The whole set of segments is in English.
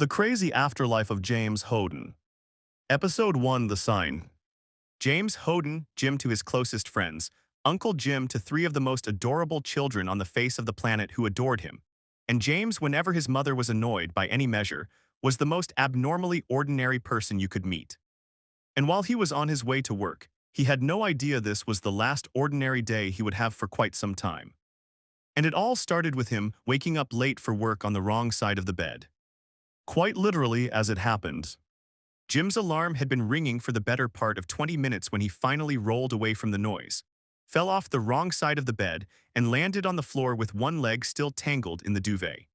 The Crazy Afterlife of James Hoden. Episode 1 The Sign. James Hoden, Jim to his closest friends, Uncle Jim to three of the most adorable children on the face of the planet who adored him. And James, whenever his mother was annoyed by any measure, was the most abnormally ordinary person you could meet. And while he was on his way to work, he had no idea this was the last ordinary day he would have for quite some time. And it all started with him waking up late for work on the wrong side of the bed. Quite literally as it happened. Jim's alarm had been ringing for the better part of 20 minutes when he finally rolled away from the noise, fell off the wrong side of the bed, and landed on the floor with one leg still tangled in the duvet.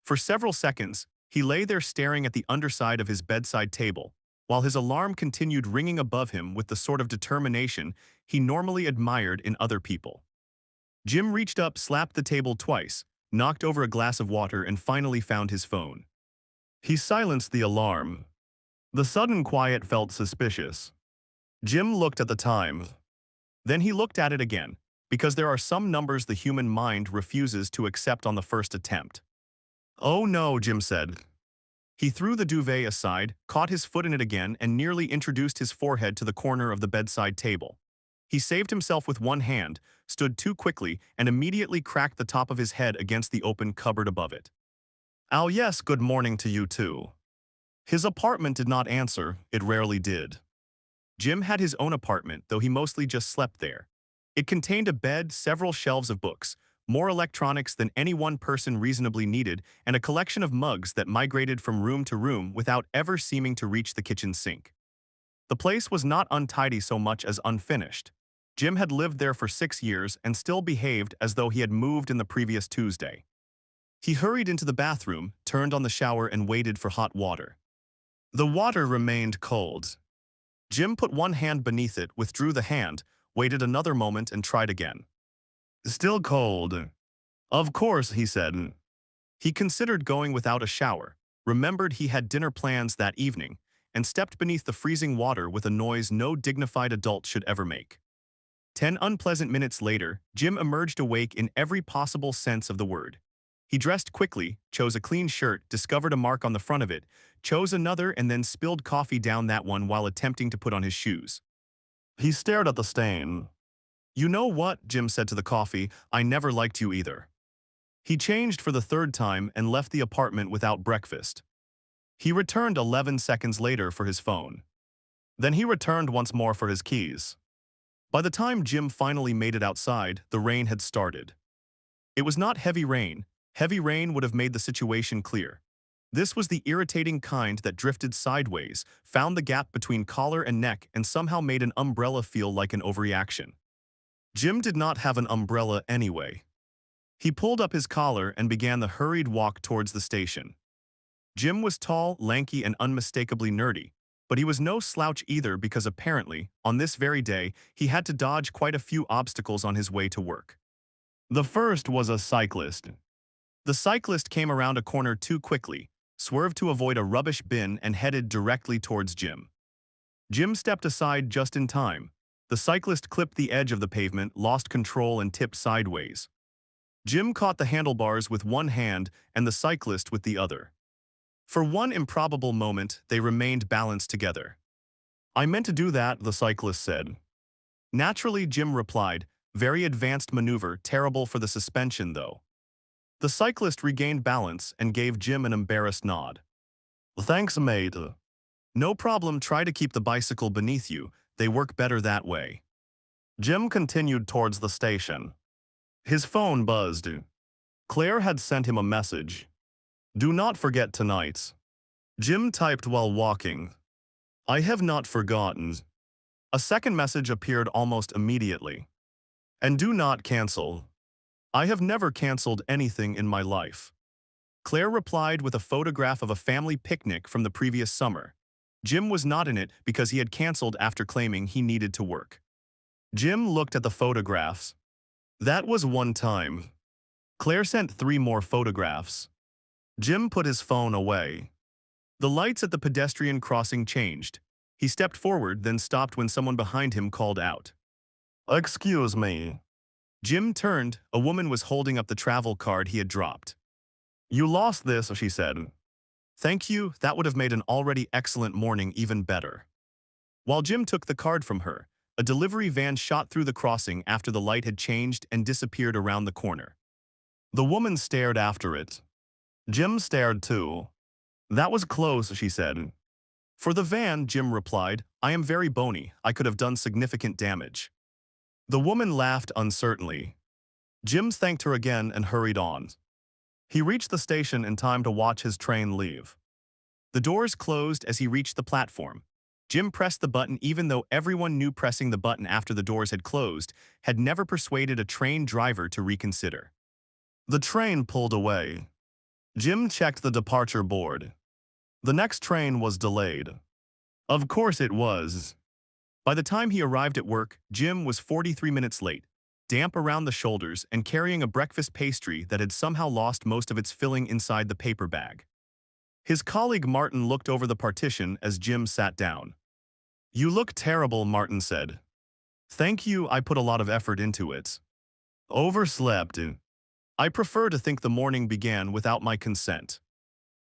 For several seconds, he lay there staring at the underside of his bedside table, while his alarm continued ringing above him with the sort of determination he normally admired in other people. Jim reached up, slapped the table twice, knocked over a glass of water, and finally found his phone. He silenced the alarm. The sudden quiet felt suspicious. Jim looked at the time. Then he looked at it again, because there are some numbers the human mind refuses to accept on the first attempt. "Oh no," Jim said. He threw the duvet aside, caught his foot in it again, and nearly introduced his forehead to the corner of the bedside table. He saved himself with one hand, stood too quickly, and immediately cracked the top of his head against the open cupboard above it. "Oh yes, good morning to you too." His apartment did not answer, it rarely did. Jim had his own apartment, though he mostly just slept there. It contained a bed, several shelves of books, more electronics than any one person reasonably needed, and a collection of mugs that migrated from room to room without ever seeming to reach the kitchen sink. The place was not untidy so much as unfinished. Jim had lived there for 6 years and still behaved as though he had moved in the previous Tuesday. He hurried into the bathroom, turned on the shower, and waited for hot water. The water remained cold. Jim put one hand beneath it, withdrew the hand, waited another moment, and tried again. "Still cold." "Of course," he said. He considered going without a shower, remembered he had dinner plans that evening, and stepped beneath the freezing water with a noise no dignified adult should ever make. 10 unpleasant minutes later, Jim emerged awake in every possible sense of the word. He dressed quickly, chose a clean shirt, discovered a mark on the front of it, chose another, and then spilled coffee down that one while attempting to put on his shoes. He stared at the stain. "You know what," Jim said to the coffee, "I never liked you either." He changed for the third time and left the apartment without breakfast. He returned 11 seconds later for his phone. Then he returned once more for his keys. By the time Jim finally made it outside, the rain had started. It was not heavy rain. Heavy rain would have made the situation clear. This was the irritating kind that drifted sideways, found the gap between collar and neck, and somehow made an umbrella feel like an overreaction. Jim did not have an umbrella anyway. He pulled up his collar and began the hurried walk towards the station. Jim was tall, lanky, and unmistakably nerdy, but he was no slouch either because apparently, on this very day, he had to dodge quite a few obstacles on his way to work. The first was a cyclist. The cyclist came around a corner too quickly, swerved to avoid a rubbish bin, and headed directly towards Jim. Jim stepped aside just in time. The cyclist clipped the edge of the pavement, lost control, and tipped sideways. Jim caught the handlebars with one hand and the cyclist with the other. For one improbable moment, they remained balanced together. "I meant to do that," the cyclist said. Naturally, Jim replied, "Very advanced maneuver, terrible for the suspension though." The cyclist regained balance and gave Jim an embarrassed nod. "Thanks, mate." "No problem, try to keep the bicycle beneath you, they work better that way." Jim continued towards the station. His phone buzzed. Claire had sent him a message. "Do not forget tonight." Jim typed while walking. "I have not forgotten." A second message appeared almost immediately. "And do not cancel." "I have never canceled anything in my life." Claire replied with a photograph of a family picnic from the previous summer. Jim was not in it because he had canceled after claiming he needed to work. Jim looked at the photographs. That was one time. Claire sent 3 more photographs. Jim put his phone away. The lights at the pedestrian crossing changed. He stepped forward, then stopped when someone behind him called out, "Excuse me." Jim turned. A woman was holding up the travel card he had dropped. "You lost this," she said. Thank you, that would have made an already excellent morning even better. While Jim took the card from her, a delivery van shot through the crossing after the light had changed and disappeared around the corner. The woman stared after it. Jim stared too. That was close, she said. For the van, Jim replied, I am very bony, I could have done significant damage. The woman laughed uncertainly. Jim thanked her again and hurried on. He reached the station in time to watch his train leave. The doors closed as he reached the platform. Jim pressed the button even though everyone knew pressing the button after the doors had closed had never persuaded a train driver to reconsider. The train pulled away. Jim checked the departure board. The next train was delayed. Of course it was. By the time he arrived at work, Jim was 43 minutes late, damp around the shoulders and carrying a breakfast pastry that had somehow lost most of its filling inside the paper bag. His colleague Martin looked over the partition as Jim sat down. You look terrible, Martin said. Thank you, I put a lot of effort into it. Overslept. I prefer to think the morning began without my consent.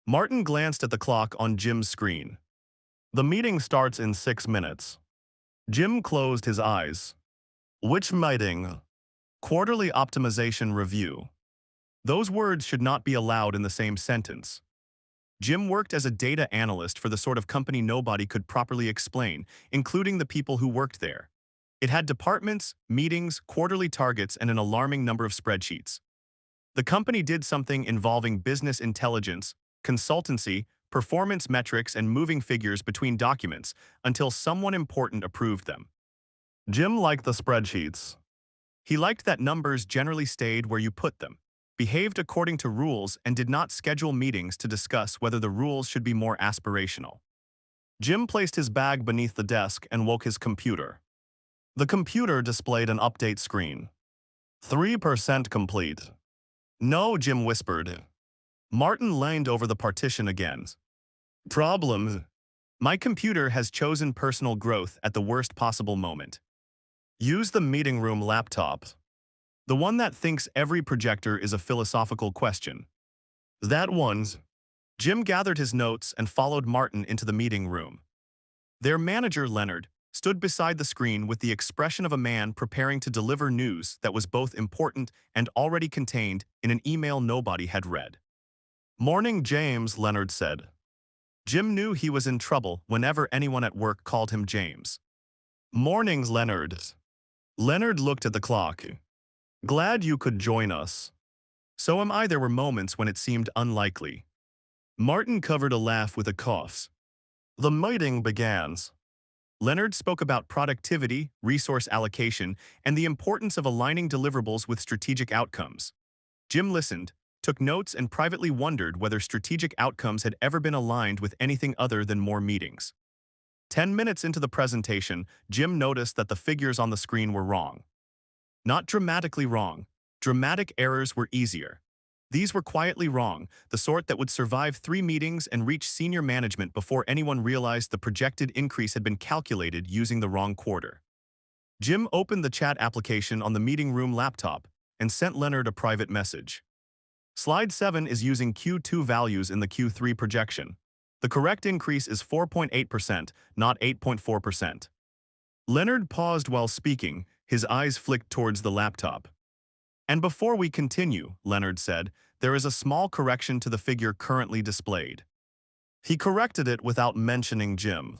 Martin glanced at the clock on Jim's screen. The meeting starts in 6 minutes. Jim closed his eyes. Which meeting? Quarterly optimization review. Those words should not be allowed in the same sentence. Jim worked as a data analyst for the sort of company nobody could properly explain, including the people who worked there. It had departments, meetings, quarterly targets, and an alarming number of spreadsheets. The company did something involving business intelligence, consultancy, performance metrics, and moving figures between documents until someone important approved them. Jim liked the spreadsheets. He liked that numbers generally stayed where you put them, behaved according to rules, and did not schedule meetings to discuss whether the rules should be more aspirational. Jim placed his bag beneath the desk and woke his computer. The computer displayed an update screen. 3% complete. No, Jim whispered. Martin leaned over the partition again. Problem. My computer has chosen personal growth at the worst possible moment. Use the meeting room laptop. The one that thinks every projector is a philosophical question. That one's. Jim gathered his notes and followed Martin into the meeting room. Their manager, Leonard, stood beside the screen with the expression of a man preparing to deliver news that was both important and already contained in an email nobody had read. Morning, James, Leonard said. Jim knew he was in trouble whenever anyone at work called him James. Mornings, Leonard. Leonard looked at the clock. Glad you could join us. So am I. There were moments when it seemed unlikely. Martin covered a laugh with a cough. The meeting began. Leonard spoke about productivity, resource allocation, and the importance of aligning deliverables with strategic outcomes. Jim listened, took notes, and privately wondered whether strategic outcomes had ever been aligned with anything other than more meetings. 10 minutes into the presentation, Jim noticed that the figures on the screen were wrong. Not dramatically wrong. Dramatic errors were easier. These were quietly wrong, the sort that would survive 3 meetings and reach senior management before anyone realized the projected increase had been calculated using the wrong quarter. Jim opened the chat application on the meeting room laptop and sent Leonard a private message. Slide 7 is using Q2 values in the Q3 projection. The correct increase is 4.8%, not 8.4%. Leonard paused while speaking, his eyes flicked towards the laptop. And before we continue, Leonard said, there is a small correction to the figure currently displayed. He corrected it without mentioning Jim.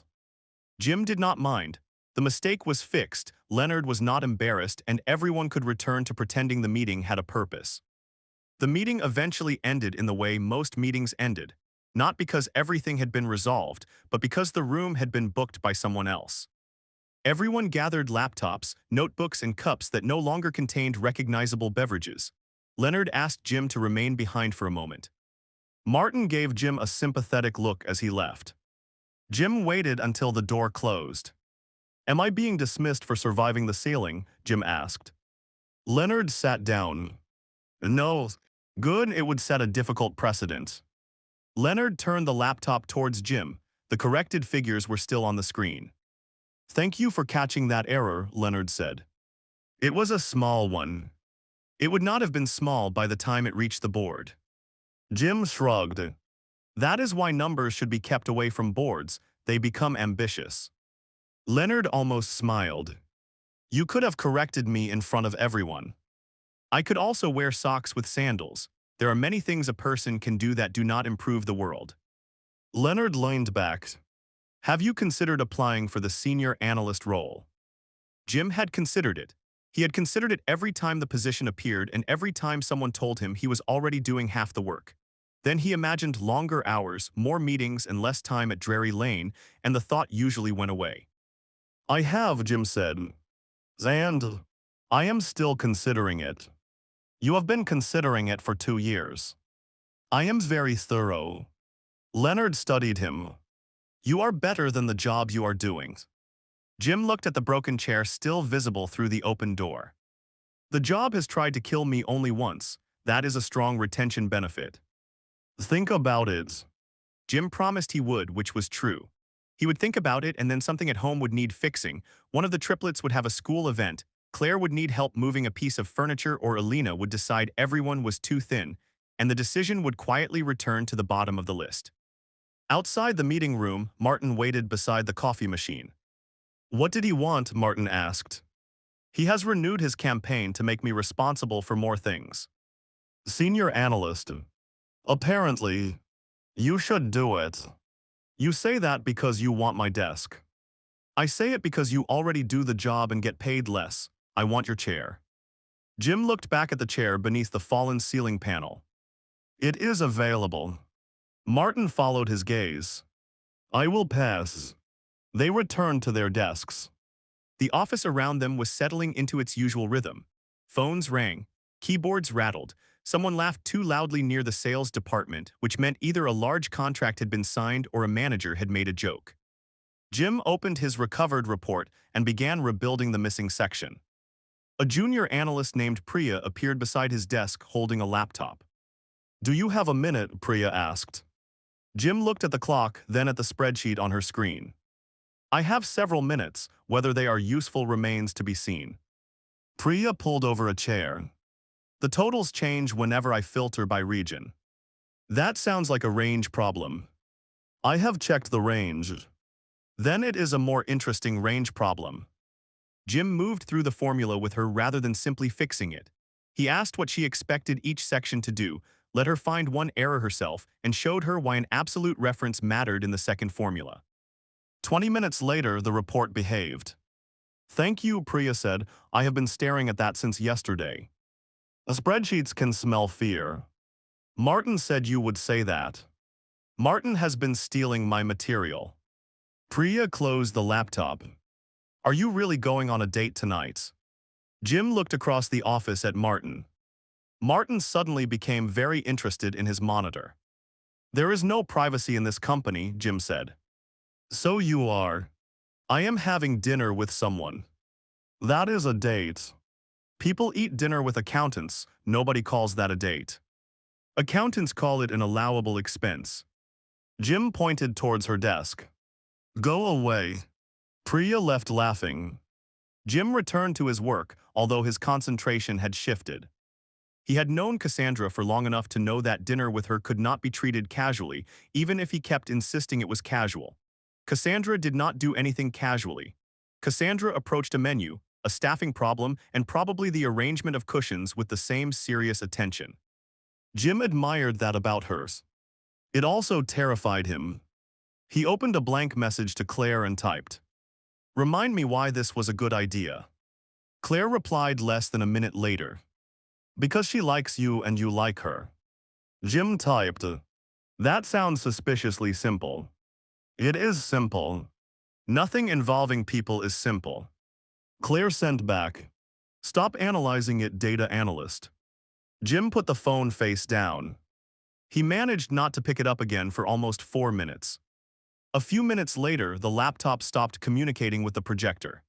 Jim did not mind. The mistake was fixed, Leonard was not embarrassed, and everyone could return to pretending the meeting had a purpose. The meeting eventually ended in the way most meetings ended, not because everything had been resolved, but because the room had been booked by someone else. Everyone gathered laptops, notebooks, and cups that no longer contained recognizable beverages. Leonard asked Jim to remain behind for a moment. Martin gave Jim a sympathetic look as he left. Jim waited until the door closed. Am I being dismissed for surviving the sailing? Jim asked. Leonard sat down. No. Good, it would set a difficult precedent. Leonard turned the laptop towards Jim. The corrected figures were still on the screen. Thank you for catching that error, Leonard said. It was a small one. It would not have been small by the time it reached the board. Jim shrugged. That is why numbers should be kept away from boards. They become ambitious. Leonard almost smiled. You could have corrected me in front of everyone. I could also wear socks with sandals. There are many things a person can do that do not improve the world. Leonard leaned back. Have you considered applying for the senior analyst role? Jim had considered it. He had considered it every time the position appeared and every time someone told him he was already doing half the work. Then he imagined longer hours, more meetings, and less time at Drury Lane, and the thought usually went away. I have, Jim said. And I am still considering it. You have been considering it for 2 years. I am very thorough. Leonard studied him. You are better than the job you are doing. Jim looked at the broken chair still visible through the open door. The job has tried to kill me only once. That is a strong retention benefit. Think about it. Jim promised he would, which was true. He would think about it and then something at home would need fixing. One of the triplets would have a school event. Claire would need help moving a piece of furniture, or Alina would decide everyone was too thin, and the decision would quietly return to the bottom of the list. Outside the meeting room, Martin waited beside the coffee machine. What did he want? Martin asked. He has renewed his campaign to make me responsible for more things. Senior analyst. Apparently, you should do it. You say that because you want my desk. I say it because you already do the job and get paid less. I want your chair. Jim looked back at the chair beneath the fallen ceiling panel. It is available. Martin followed his gaze. I will pass. They returned to their desks. The office around them was settling into its usual rhythm. Phones rang. Keyboards rattled. Someone laughed too loudly near the sales department, which meant either a large contract had been signed or a manager had made a joke. Jim opened his recovered report and began rebuilding the missing section. A junior analyst named Priya appeared beside his desk holding a laptop. Do you have a minute? Priya asked. Jim looked at the clock, then at the spreadsheet on her screen. I have several minutes. Whether they are useful remains to be seen. Priya pulled over a chair. The totals change whenever I filter by region. That sounds like a range problem. I have checked the range. Then it is a more interesting range problem. Jim moved through the formula with her rather than simply fixing it. He asked what she expected each section to do, let her find one error herself, and showed her why an absolute reference mattered in the second formula. 20 minutes later, the report behaved. Thank you, Priya said. I have been staring at that since yesterday. Spreadsheets can smell fear. Martin said you would say that. Martin has been stealing my material. Priya closed the laptop. Are you really going on a date tonight? Jim looked across the office at Martin. Martin suddenly became very interested in his monitor. There is no privacy in this company, Jim said. So you are. I am having dinner with someone. That is a date. People eat dinner with accountants. Nobody calls that a date. Accountants call it an allowable expense. Jim pointed towards her desk. Go away. Priya left laughing. Jim returned to his work, although his concentration had shifted. He had known Cassandra for long enough to know that dinner with her could not be treated casually, even if he kept insisting it was casual. Cassandra did not do anything casually. Cassandra approached a menu, a staffing problem, and probably the arrangement of cushions with the same serious attention. Jim admired that about hers. It also terrified him. He opened a blank message to Claire and typed, "Remind me why this was a good idea." Claire replied less than a minute later. Because she likes you and you like her. Jim typed, "That sounds suspiciously simple." It is simple. Nothing involving people is simple. Claire sent back, "Stop analyzing it, data analyst." Jim put the phone face down. He managed not to pick it up again for almost 4 minutes. A few minutes later, the laptop stopped communicating with the projector.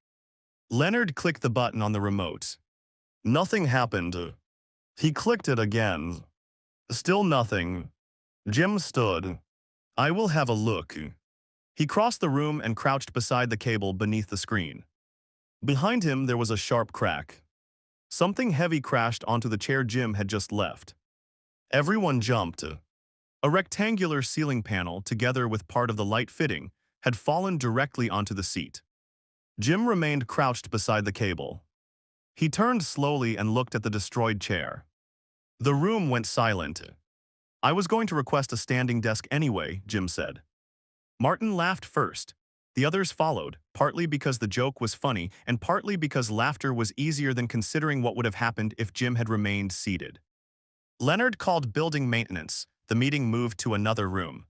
Leonard clicked the button on the remote. Nothing happened. He clicked it again. Still nothing. Jim stood. I will have a look. He crossed the room and crouched beside the cable beneath the screen. Behind him, there was a sharp crack. Something heavy crashed onto the chair Jim had just left. Everyone jumped. A rectangular ceiling panel, together with part of the light fitting, had fallen directly onto the seat. Jim remained crouched beside the cable. He turned slowly and looked at the destroyed chair. The room went silent. "I was going to request a standing desk anyway," Jim said. Martin laughed first. The others followed, partly because the joke was funny and partly because laughter was easier than considering what would have happened if Jim had remained seated. Leonard called building maintenance. The meeting moved to another room.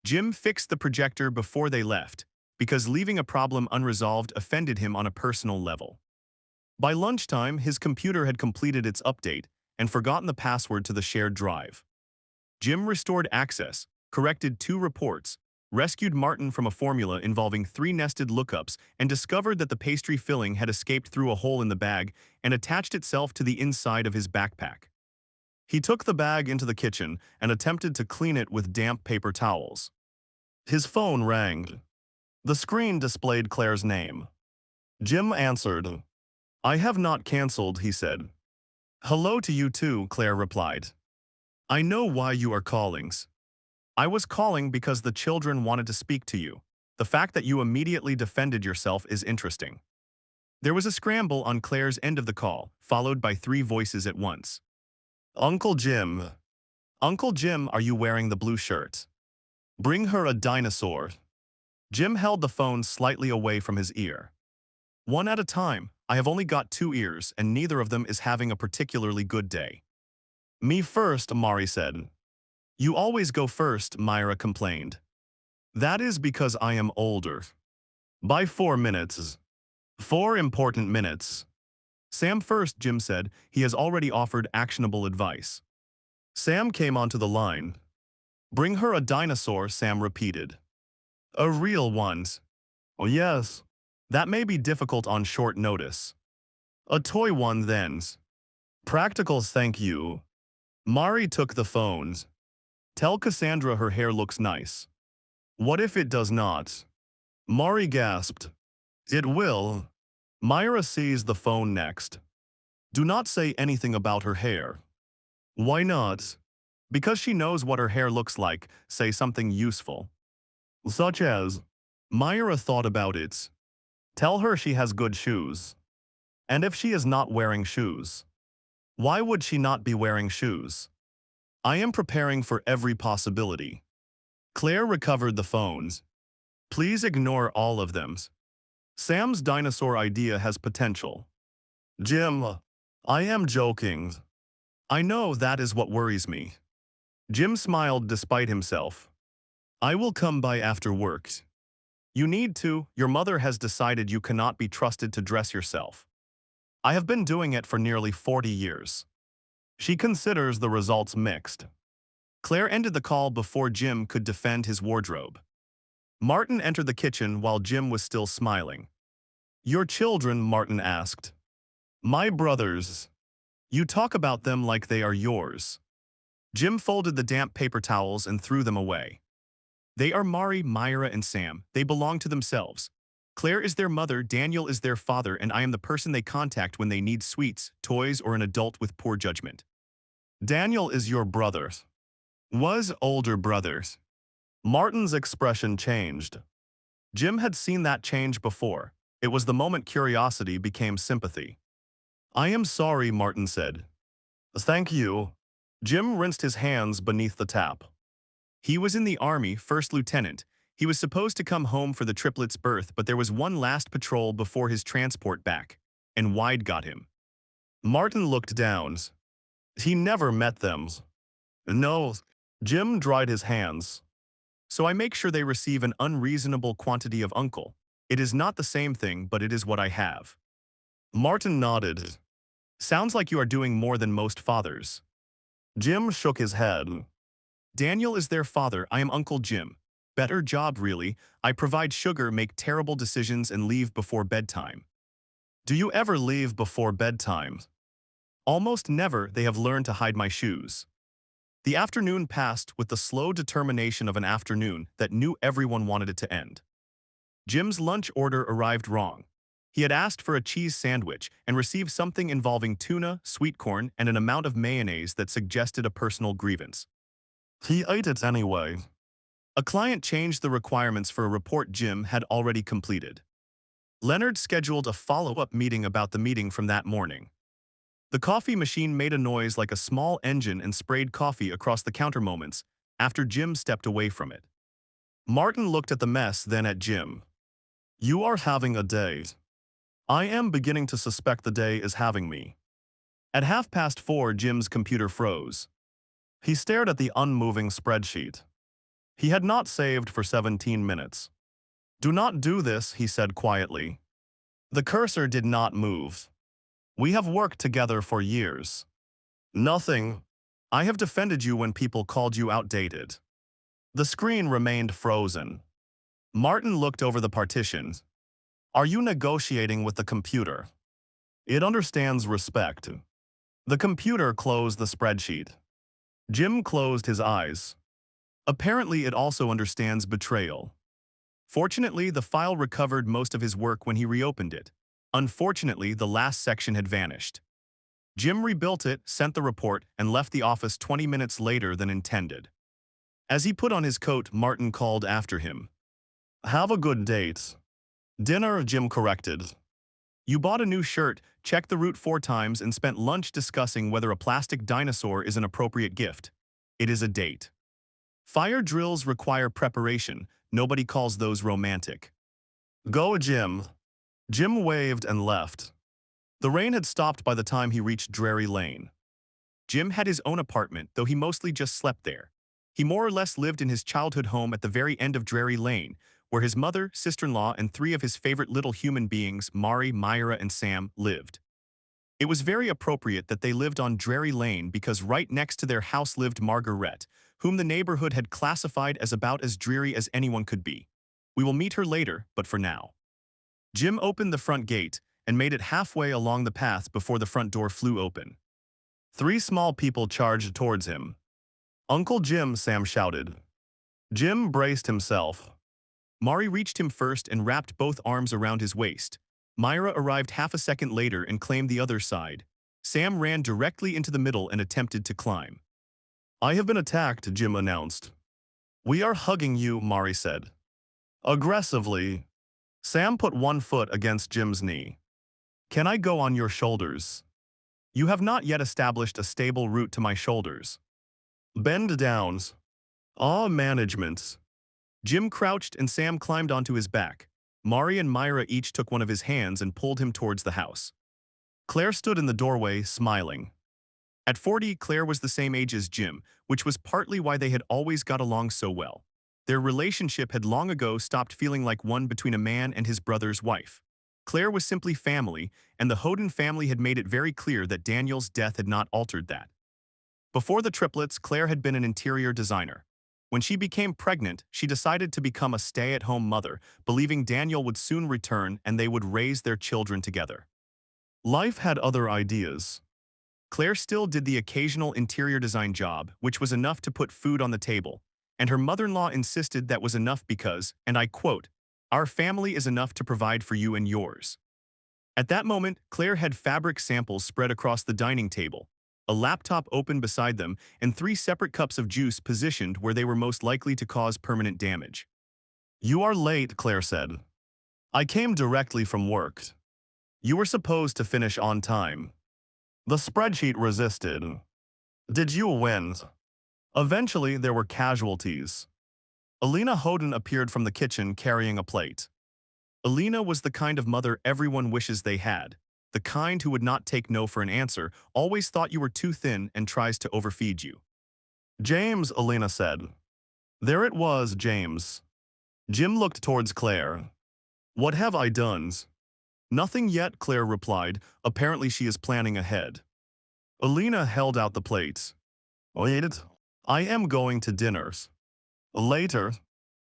Jim fixed the projector before they left, because leaving a problem unresolved offended him on a personal level. By lunchtime, his computer had completed its update and forgotten the password to the shared drive. Jim restored access, corrected 2 reports, rescued Martin from a formula involving 3 nested lookups, and discovered that the pastry filling had escaped through a hole in the bag and attached itself to the inside of his backpack. He took the bag into the kitchen and attempted to clean it with damp paper towels. His phone rang. The screen displayed Claire's name. Jim answered. "I have not cancelled," he said. "Hello to you too," Claire replied. "I know why you are calling. I was calling because the children wanted to speak to you. The fact that you immediately defended yourself is interesting." There was a scramble on Claire's end of the call, followed by 3 voices at once. "Uncle Jim. Uncle Jim, are you wearing the blue shirt? Bring her a dinosaur." Jim held the phone slightly away from his ear. "One at a time. I have only got 2 ears, and neither of them is having a particularly good day." "Me first," Mari said. "You always go first," Myra complained. "That is because I am older. By 4 minutes. 4 important minutes." "Sam first," Jim said. He has already offered actionable advice. Sam came onto the line. "Bring her a dinosaur," Sam repeated. "A real one." "Oh yes. That may be difficult on short notice." "A toy one then." "Practical, thank you." Mari took the phones. "Tell Cassandra her hair looks nice." "What if it does not?" Mari gasped. "It will." Myra seized the phone next. "Do not say anything about her hair." "Why not?" "Because she knows what her hair looks like. Say something useful." "Such as?" Myra thought about it. "Tell her she has good shoes." "And if she is not wearing shoes?" "Why would she not be wearing shoes?" "I am preparing for every possibility." Claire recovered the phones. "Please ignore all of them. Sam's dinosaur idea has potential." "Jim, I am joking." "I know, that is what worries me." Jim smiled despite himself. "I will come by after work." "You need to. Your mother has decided you cannot be trusted to dress yourself." "I have been doing it for nearly 40 years. She considers the results mixed." Claire ended the call before Jim could defend his wardrobe. Martin entered the kitchen while Jim was still smiling. "Your children?" Martin asked. "My brothers. You talk about them like they are yours." Jim folded the damp paper towels and threw them away. "They are Mari, Myra, and Sam. They belong to themselves. Claire is their mother, Daniel is their father, and I am the person they contact when they need sweets, toys, or an adult with poor judgment." "Daniel is your brother." "Was older brother." Martin's expression changed. Jim had seen that change before. It was the moment curiosity became sympathy. "I am sorry," Martin said. "Thank you." Jim rinsed his hands beneath the tap. He was in the army, first lieutenant. He was supposed to come home for the triplets' birth, but there was one last patrol before his transport back, and Wide got him. Martin looked down. He never met them. "No." Jim dried his hands. "So I make sure they receive an unreasonable quantity of uncle. It is not the same thing, but it is what I have." Martin nodded. "Sounds like you are doing more than most fathers." Jim shook his head. "Daniel is their father, I am Uncle Jim. Better job, really. I provide sugar, make terrible decisions, and leave before bedtime." "Do you ever leave before bedtime?" "Almost never. They have learned to hide my shoes." The afternoon passed with the slow determination of an afternoon that knew everyone wanted it to end. Jim's lunch order arrived wrong. He had asked for a cheese sandwich and received something involving tuna, sweet corn, and an amount of mayonnaise that suggested a personal grievance. He ate it anyway. A client changed the requirements for a report Jim had already completed. Leonard scheduled a follow-up meeting about the meeting from that morning. The coffee machine made a noise like a small engine and sprayed coffee across the counter moments after Jim stepped away from it. Martin looked at the mess, then at Jim. You are having a day. I am beginning to suspect the day is having me. At 4:30, Jim's computer froze. He stared at the unmoving spreadsheet. He had not saved for 17 minutes. Do not do this, he said quietly. The cursor did not move. We have worked together for years. Nothing. I have defended you when people called you outdated. The screen remained frozen. Martin looked over the partition. Are you negotiating with the computer? It understands respect. The computer closed the spreadsheet. Jim closed his eyes. Apparently, it also understands betrayal. Fortunately, the file recovered most of his work when he reopened it. Unfortunately, the last section had vanished. Jim rebuilt it, sent the report, and left the office 20 minutes later than intended. As he put on his coat, Martin called after him. Have a good date. Dinner, Jim corrected. You bought a new shirt, checked the route 4 times, and spent lunch discussing whether a plastic dinosaur is an appropriate gift. It is a date. Fire drills require preparation. Nobody calls those romantic. Go, Jim. Jim waved and left. The rain had stopped by the time he reached Drury Lane. Jim had his own apartment, though he mostly just slept there. He more or less lived in his childhood home at the very end of Drury Lane, where his mother, sister-in-law, and 3 of his favorite little human beings, Mari, Myra, and Sam, lived. It was very appropriate that they lived on Drury Lane because right next to their house lived Margaret, whom the neighborhood had classified as about as dreary as anyone could be. We will meet her later, but for now. Jim opened the front gate and made it halfway along the path before the front door flew open. 3 small people charged towards him. Uncle Jim, Sam shouted. Jim braced himself. Mari reached him first and wrapped both arms around his waist. Myra arrived half a second later and claimed the other side. Sam ran directly into the middle and attempted to climb. I have been attacked, Jim announced. We are hugging you, Mari said. Aggressively. Sam put one foot against Jim's knee. Can I go on your shoulders? You have not yet established a stable route to my shoulders. Bend downs. Management. Jim crouched and Sam climbed onto his back. Mari and Myra each took one of his hands and pulled him towards the house. Claire stood in the doorway, smiling. At 40, Claire was the same age as Jim, which was partly why they had always got along so well. Their relationship had long ago stopped feeling like one between a man and his brother's wife. Claire was simply family, and the Hoden family had made it very clear that Daniel's death had not altered that. Before the triplets, Claire had been an interior designer. When she became pregnant, she decided to become a stay-at-home mother, believing Daniel would soon return and they would raise their children together. Life had other ideas. Claire still did the occasional interior design job, which was enough to put food on the table, and her mother-in-law insisted that was enough because, and I quote, "Our family is enough to provide for you and yours." At that moment, Claire had fabric samples spread across the dining table, a laptop open beside them, and 3 separate cups of juice positioned where they were most likely to cause permanent damage. You are late, Claire said. I came directly from work. You were supposed to finish on time. The spreadsheet resisted. Did you win? Eventually, there were casualties. Alina Hoden appeared from the kitchen carrying a plate. Alina was the kind of mother everyone wishes they had. The kind who would not take no for an answer, always thought you were too thin and tries to overfeed you. James, Alina said. There it was, James. Jim looked towards Claire. What have I done? Nothing yet, Claire replied. Apparently she is planning ahead. Alina held out the plates. Wait, I am going to dinners. Later.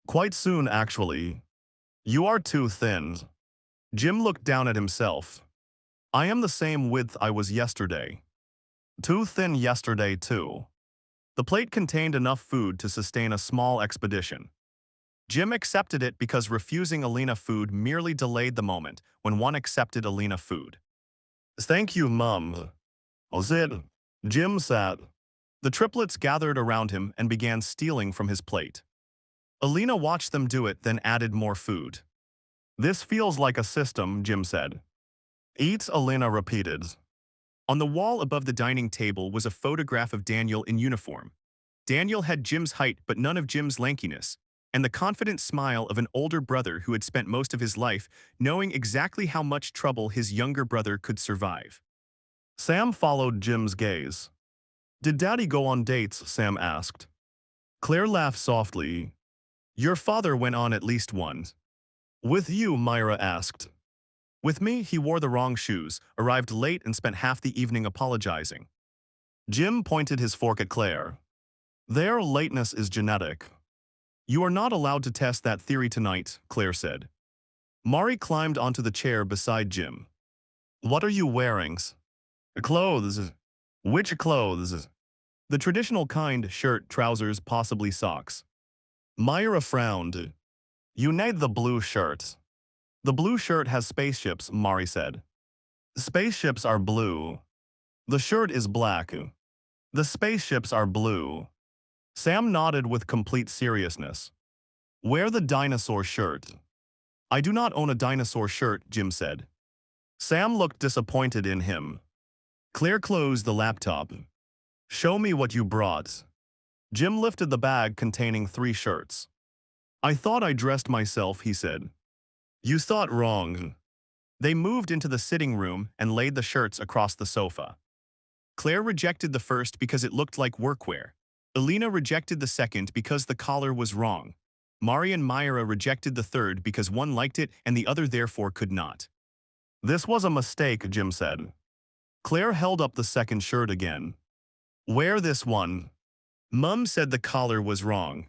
Quite soon, actually. You are too thin. Jim looked down at himself. I am the same width I was yesterday. Too thin yesterday, too. The plate contained enough food to sustain a small expedition. Jim accepted it because refusing Alina food merely delayed the moment when one accepted Alina food. Thank you, Mum. Was it? Jim sat. The triplets gathered around him and began stealing from his plate. Alina watched them do it, then added more food. This feels like a system, Jim said. Eat, Alina repeated. On the wall above the dining table was a photograph of Daniel in uniform. Daniel had Jim's height but none of Jim's lankiness, and the confident smile of an older brother who had spent most of his life knowing exactly how much trouble his younger brother could survive. Sam followed Jim's gaze. Did Daddy go on dates? Sam asked. Claire laughed softly. Your father went on at least one. With you? Myra asked. With me, he wore the wrong shoes, arrived late and spent half the evening apologizing. Jim pointed his fork at Claire. Their lateness is genetic. You are not allowed to test that theory tonight, Claire said. Mari climbed onto the chair beside Jim. What are you wearing? Clothes. Which clothes? The traditional kind, shirt, trousers, possibly socks. Myra frowned. You need the blue shirt. The blue shirt has spaceships, Mari said. Spaceships are blue. The shirt is black. The spaceships are blue. Sam nodded with complete seriousness. Wear the dinosaur shirt. I do not own a dinosaur shirt, Jim said. Sam looked disappointed in him. Claire closed the laptop. Show me what you brought. Jim lifted the bag containing 3 shirts. I thought I dressed myself, he said. You thought wrong. They moved into the sitting room and laid the shirts across the sofa. Claire rejected the first because it looked like workwear. Alina rejected the second because the collar was wrong. Mari and Myra rejected the third because one liked it and the other therefore could not. This was a mistake, Jim said. Claire held up the second shirt again. Wear this one. Mum said the collar was wrong.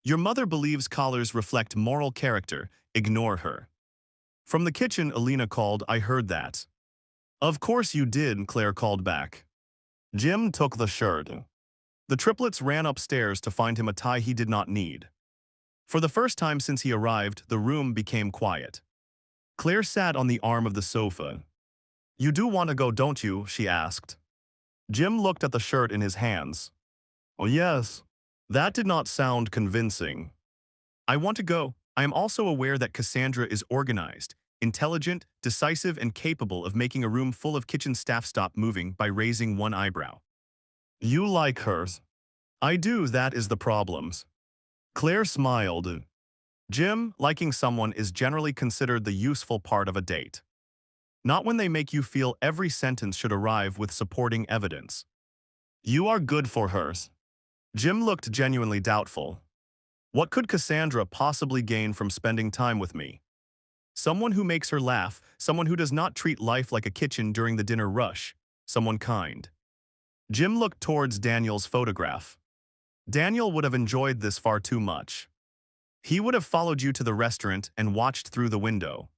Your mother believes collars reflect moral character. Ignore her. From the kitchen, Alina called, I heard that. Of course you did, Claire called back. Jim took the shirt. The triplets ran upstairs to find him a tie he did not need. For the first time since he arrived, the room became quiet. Claire sat on the arm of the sofa. You do want to go, don't you? She asked. Jim looked at the shirt in his hands. Oh yes. That did not sound convincing. I want to go. I am also aware that Cassandra is organized, intelligent, decisive, and capable of making a room full of kitchen staff stop moving by raising one eyebrow. You like her. I do, that is the problem. Claire smiled. Jim, liking someone is generally considered the useful part of a date. Not when they make you feel every sentence should arrive with supporting evidence. You are good for her. Jim looked genuinely doubtful. What could Cassandra possibly gain from spending time with me? Someone who makes her laugh, someone who does not treat life like a kitchen during the dinner rush, someone kind. Jim looked towards Daniel's photograph. Daniel would have enjoyed this far too much. He would have followed you to the restaurant and watched through the window.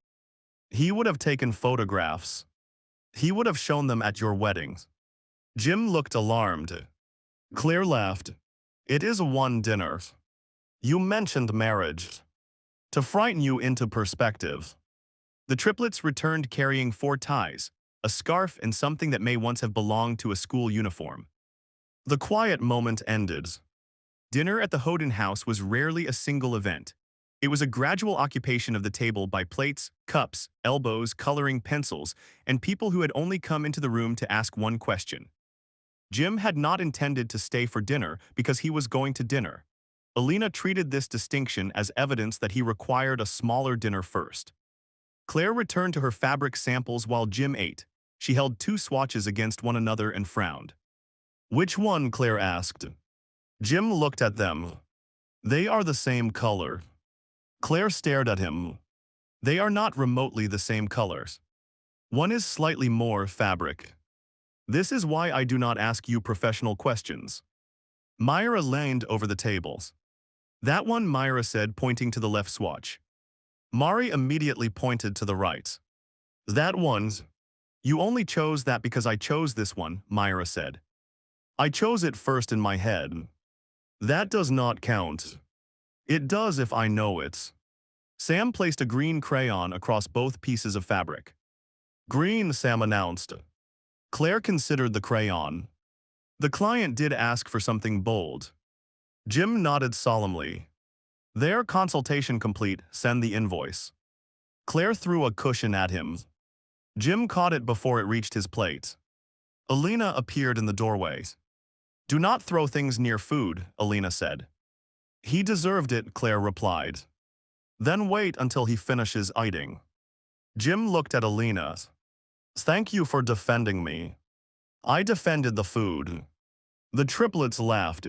He would have taken photographs. He would have shown them at your weddings. Jim looked alarmed. Claire laughed. It is one dinner. You mentioned marriage. To frighten you into perspective. The triplets returned carrying 4 ties, a scarf and something that may once have belonged to a school uniform. The quiet moment ended. Dinner at the Hoden house was rarely a single event. It was a gradual occupation of the table by plates, cups, elbows, coloring pencils, and people who had only come into the room to ask one question. Jim had not intended to stay for dinner because he was going to dinner. Alina treated this distinction as evidence that he required a smaller dinner first. Claire returned to her fabric samples while Jim ate. She held 2 swatches against one another and frowned. Which one? Claire asked. Jim looked at them. They are the same color. Claire stared at him. They are not remotely the same colors. One is slightly more fabric. This is why I do not ask you professional questions. Myra leaned over the tables. That one, Myra said, pointing to the left swatch. Mari immediately pointed to the right. That one. You only chose that because I chose this one, Myra said. I chose it first in my head. That does not count. It does if I know it. Sam placed a green crayon across both pieces of fabric. Green, Sam announced. Claire considered the crayon. The client did ask for something bold. Jim nodded solemnly. Their consultation complete, send the invoice. Claire threw a cushion at him. Jim caught it before it reached his plate. Alina appeared in the doorway. Do not throw things near food, Alina said. He deserved it, Claire replied. Then wait until he finishes eating. Jim looked at Alina. Thank you for defending me. I defended the food. The triplets laughed.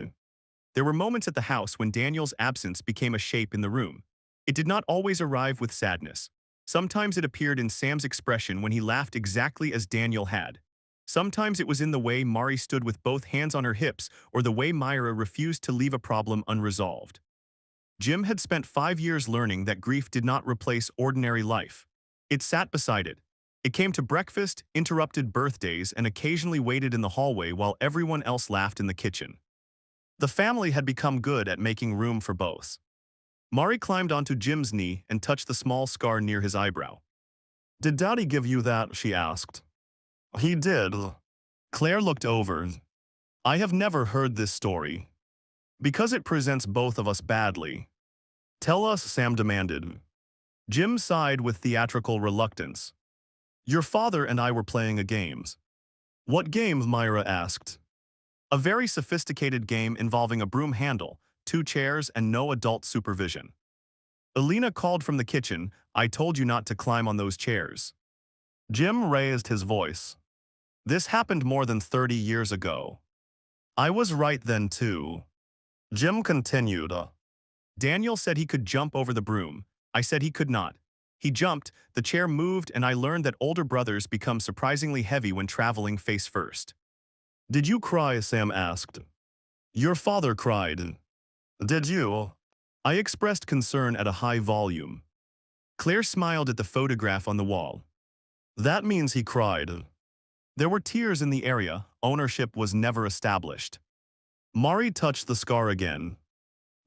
There were moments at the house when Daniel's absence became a shape in the room. It did not always arrive with sadness. Sometimes it appeared in Sam's expression when he laughed exactly as Daniel had. Sometimes it was in the way Mari stood with both hands on her hips or the way Myra refused to leave a problem unresolved. Jim had spent 5 years learning that grief did not replace ordinary life. It sat beside it. It came to breakfast, interrupted birthdays, and occasionally waited in the hallway while everyone else laughed in the kitchen. The family had become good at making room for both. Mari climbed onto Jim's knee and touched the small scar near his eyebrow. Did Daddy give you that? She asked. He did. Claire looked over. I have never heard this story. Because it presents both of us badly. Tell us, Sam demanded. Jim sighed with theatrical reluctance. Your father and I were playing a game. What game? Myra asked. A very sophisticated game involving a broom handle, 2 chairs, and no adult supervision. Alina called from the kitchen, I told you not to climb on those chairs. Jim raised his voice. This happened more than 30 years ago. I was right then too. Jim continued. Daniel said he could jump over the broom. I said he could not. He jumped, the chair moved, and I learned that older brothers become surprisingly heavy when traveling face first. Did you cry? Sam asked. Your father cried. Did you? I expressed concern at a high volume. Claire smiled at the photograph on the wall. That means he cried. There were tears in the area. Ownership was never established. Mari touched the scar again.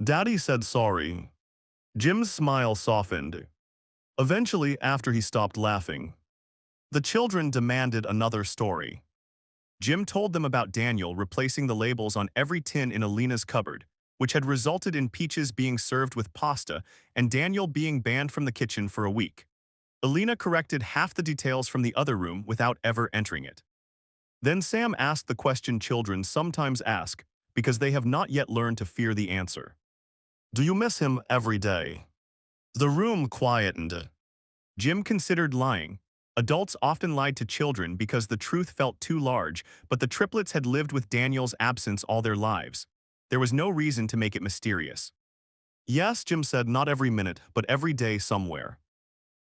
Daddy said sorry. Jim's smile softened. Eventually, after he stopped laughing, the children demanded another story. Jim told them about Daniel replacing the labels on every tin in Alina's cupboard, which had resulted in Peaches being served with pasta and Daniel being banned from the kitchen for a week. Alina corrected half the details from the other room without ever entering it. Then Sam asked the question children sometimes ask, because they have not yet learned to fear the answer. Do you miss him every day? The room quietened. Jim considered lying. Adults often lied to children because the truth felt too large, but the triplets had lived with Daniel's absence all their lives. There was no reason to make it mysterious. Yes, Jim said, not every minute, but every day somewhere.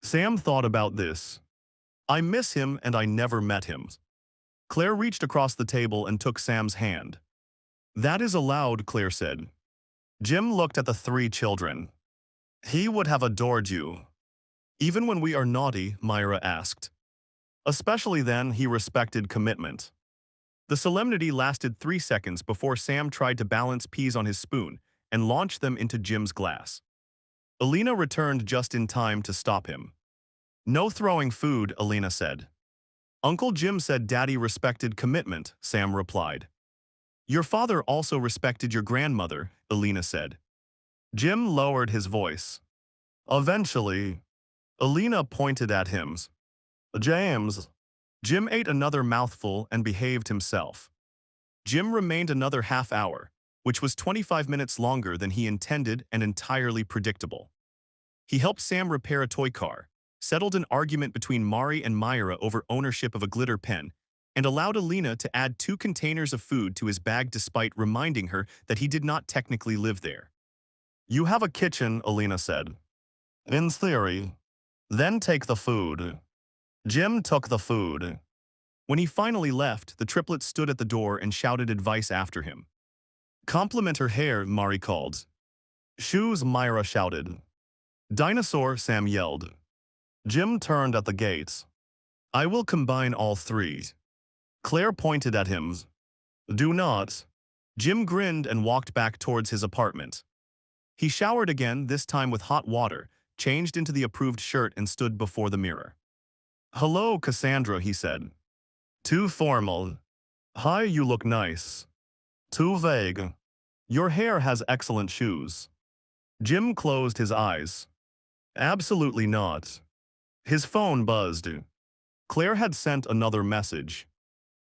Sam thought about this. I miss him and I never met him. Claire reached across the table and took Sam's hand. That is allowed, Claire said. Jim looked at the 3 children. He would have adored you. Even when we are naughty, Myra asked. Especially then, he respected commitment. The solemnity lasted 3 seconds before Sam tried to balance peas on his spoon and launched them into Jim's glass. Alina returned just in time to stop him. No throwing food, Alina said. Uncle Jim said Daddy respected commitment, Sam replied. Your father also respected your grandmother, Alina said. Jim lowered his voice. Eventually, Alina pointed at him. James. Jim ate another mouthful and behaved himself. Jim remained another half hour, which was 25 minutes longer than he intended and entirely predictable. He helped Sam repair a toy car, settled an argument between Mari and Myra over ownership of a glitter pen, and allowed Alina to add 2 containers of food to his bag despite reminding her that he did not technically live there. You have a kitchen, Alina said. In theory. Then take the food. Jim took the food. When he finally left, the triplets stood at the door and shouted advice after him. Compliment her hair, Mari called. Shoes, Myra shouted. Dinosaur, Sam yelled. Jim turned at the gates. I will combine all 3. Claire pointed at him. Do not. Jim grinned and walked back towards his apartment. He showered again, this time with hot water, changed into the approved shirt and stood before the mirror. Hello, Cassandra, he said. Too formal. Hi, you look nice. Too vague. Your hair has excellent shoes. Jim closed his eyes. Absolutely not. His phone buzzed. Claire had sent another message.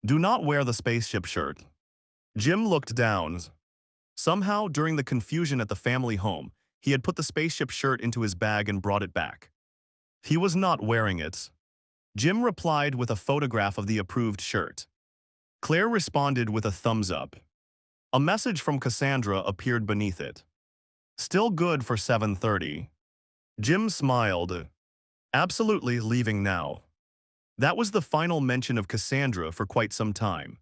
Do not wear the spaceship shirt. Jim looked down. Somehow, during the confusion at the family home, he had put the spaceship shirt into his bag and brought it back. He was not wearing it. Jim replied with a photograph of the approved shirt. Claire responded with a thumbs up. A message from Cassandra appeared beneath it. Still good for 7:30. Jim smiled. Absolutely leaving now. That was the final mention of Cassandra for quite some time.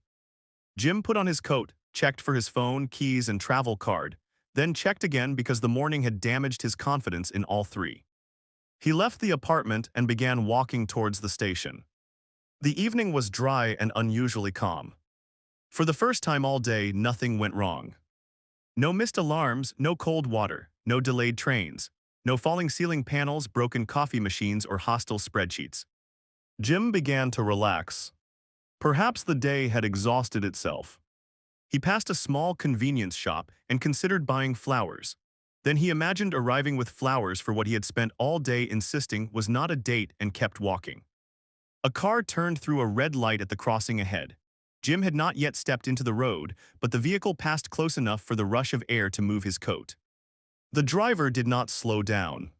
Jim put on his coat, checked for his phone, keys, and travel card, then checked again because the morning had damaged his confidence in all three. He left the apartment and began walking towards the station. The evening was dry and unusually calm. For the first time all day, nothing went wrong. No missed alarms, no cold water, no delayed trains, no falling ceiling panels, broken coffee machines, or hostile spreadsheets. Jim began to relax. Perhaps the day had exhausted itself. He passed a small convenience shop and considered buying flowers. Then he imagined arriving with flowers for what he had spent all day insisting was not a date and kept walking. A car turned through a red light at the crossing ahead. Jim had not yet stepped into the road, but the vehicle passed close enough for the rush of air to move his coat. The driver did not slow down.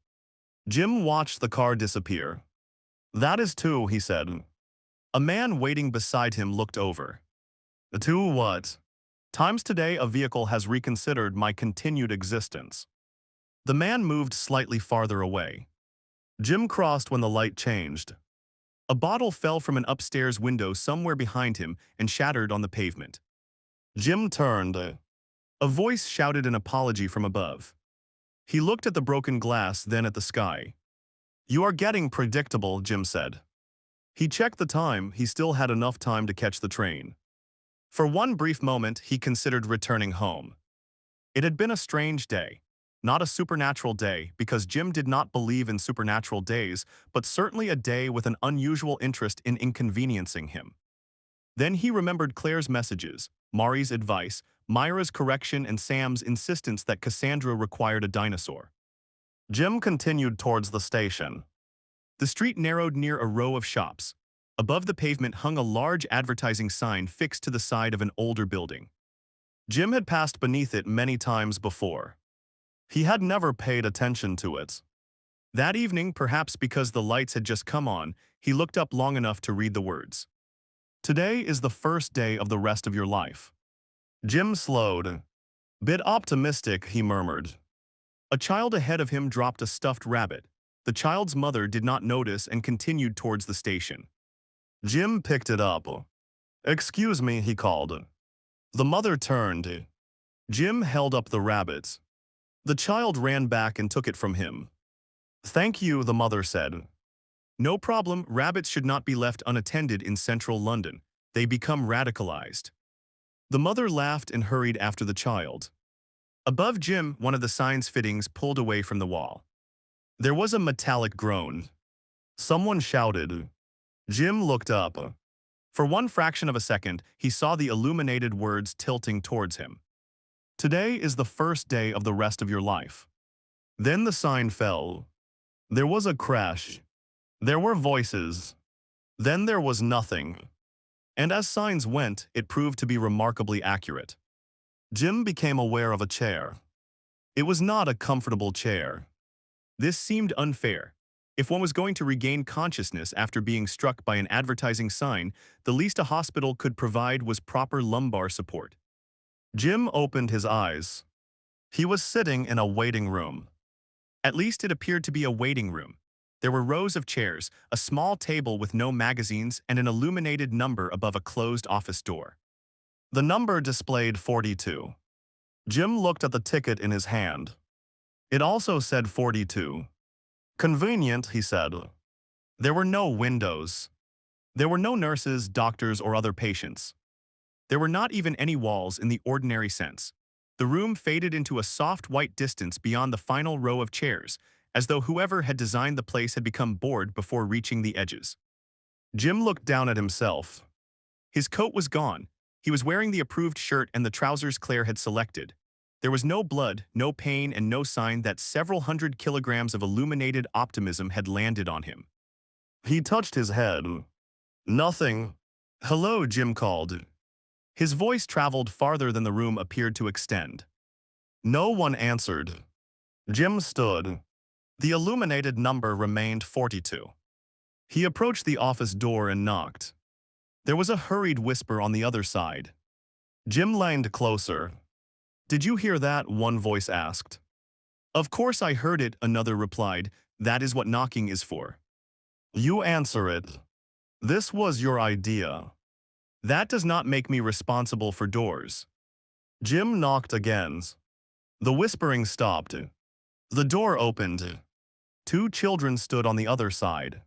Jim watched the car disappear. That is two, he said. A man waiting beside him looked over. Two what? Times today a vehicle has reconsidered my continued existence. The man moved slightly farther away. Jim crossed when the light changed. A bottle fell from an upstairs window somewhere behind him and shattered on the pavement. Jim turned. A voice shouted an apology from above. He looked at the broken glass, then at the sky. You are getting predictable, Jim said. He checked the time. He still had enough time to catch the train. For one brief moment, he considered returning home. It had been a strange day. Not a supernatural day, because Jim did not believe in supernatural days, but certainly a day with an unusual interest in inconveniencing him. Then he remembered Claire's messages, Mari's advice, Myra's correction, and Sam's insistence that Cassandra required a dinosaur. Jim continued towards the station. The street narrowed near a row of shops. Above the pavement hung a large advertising sign fixed to the side of an older building. Jim had passed beneath it many times before. He had never paid attention to it. That evening, perhaps because the lights had just come on, he looked up long enough to read the words. Today is the first day of the rest of your life. Jim slowed. Bit optimistic, he murmured. A child ahead of him dropped a stuffed rabbit. The child's mother did not notice and continued towards the station. Jim picked it up. Excuse me, he called. The mother turned. Jim held up the rabbit. The child ran back and took it from him. Thank you, the mother said. No problem, rabbits should not be left unattended in central London. They become radicalized. The mother laughed and hurried after the child. Above Jim, one of the sign's fittings pulled away from the wall. There was a metallic groan. Someone shouted. Jim looked up. For one fraction of a second, he saw the illuminated words tilting towards him. Today is the first day of the rest of your life. Then the sign fell. There was a crash. There were voices. Then there was nothing. And as signs went, it proved to be remarkably accurate. Jim became aware of a chair. It was not a comfortable chair. This seemed unfair. If one was going to regain consciousness after being struck by an advertising sign, the least a hospital could provide was proper lumbar support. Jim opened his eyes. He was sitting in a waiting room. At least it appeared to be a waiting room. There were rows of chairs, a small table with no magazines, and an illuminated number above a closed office door. The number displayed 42. Jim looked at the ticket in his hand. It also said 42. Convenient, he said. There were no windows. There were no nurses, doctors, or other patients. There were not even any walls in the ordinary sense. The room faded into a soft white distance beyond the final row of chairs, as though whoever had designed the place had become bored before reaching the edges. Jim looked down at himself. His coat was gone, He was wearing the approved shirt and the trousers Claire had selected. There was no blood, no pain, and no sign that several hundred kilograms of illuminated optimism had landed on him. He touched his head. Nothing. Hello, Jim called. His voice traveled farther than the room appeared to extend. No one answered. Jim stood. The illuminated number remained 42. He approached the office door and knocked. There was a hurried whisper on the other side. Jim leaned closer. Did you hear that? One voice asked. Of course I heard it, another replied. That is what knocking is for. You answer it. This was your idea. That does not make me responsible for doors. Jim knocked again. The whispering stopped. The door opened. Two children stood on the other side.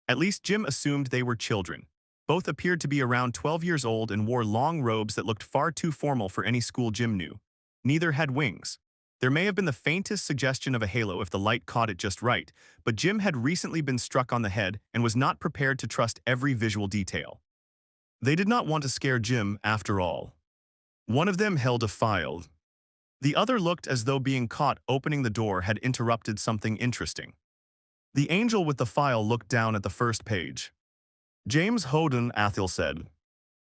At least Jim assumed they were children. Both appeared to be around 12 years old and wore long robes that looked far too formal for any school Jim knew. Neither had wings. There may have been the faintest suggestion of a halo if the light caught it just right, but Jim had recently been struck on the head and was not prepared to trust every visual detail. They did not want to scare Jim, after all. One of them held a file. The other looked as though being caught opening the door had interrupted something interesting. The angel with the file looked down at the first page. James Hoden, Athel said.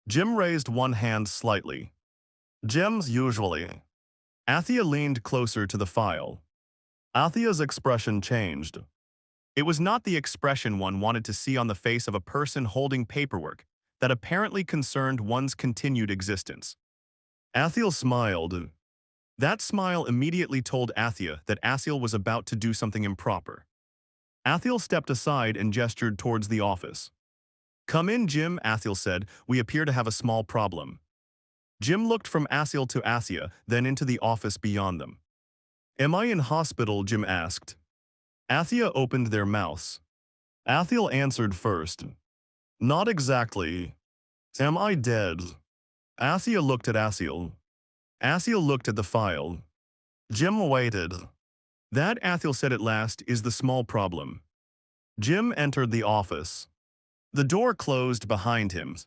Jim raised one hand slightly. Jim's usually. Athea leaned closer to the file. Athea's expression changed. It was not the expression one wanted to see on the face of a person holding paperwork that apparently concerned one's continued existence. Athel smiled. That smile immediately told Athea that Athel was about to do something improper. Athel stepped aside and gestured towards the office. Come in, Jim, Athel said. We appear to have a small problem. Jim looked from Athel to Athea, then into the office beyond them. Am I in hospital? Jim asked. Athea opened their mouths. Athel answered first. Not exactly. Am I dead? Athea looked at Athel. Athel looked at the file. Jim waited. That, Athel said at last, is the small problem. Jim entered the office. The door closed behind him.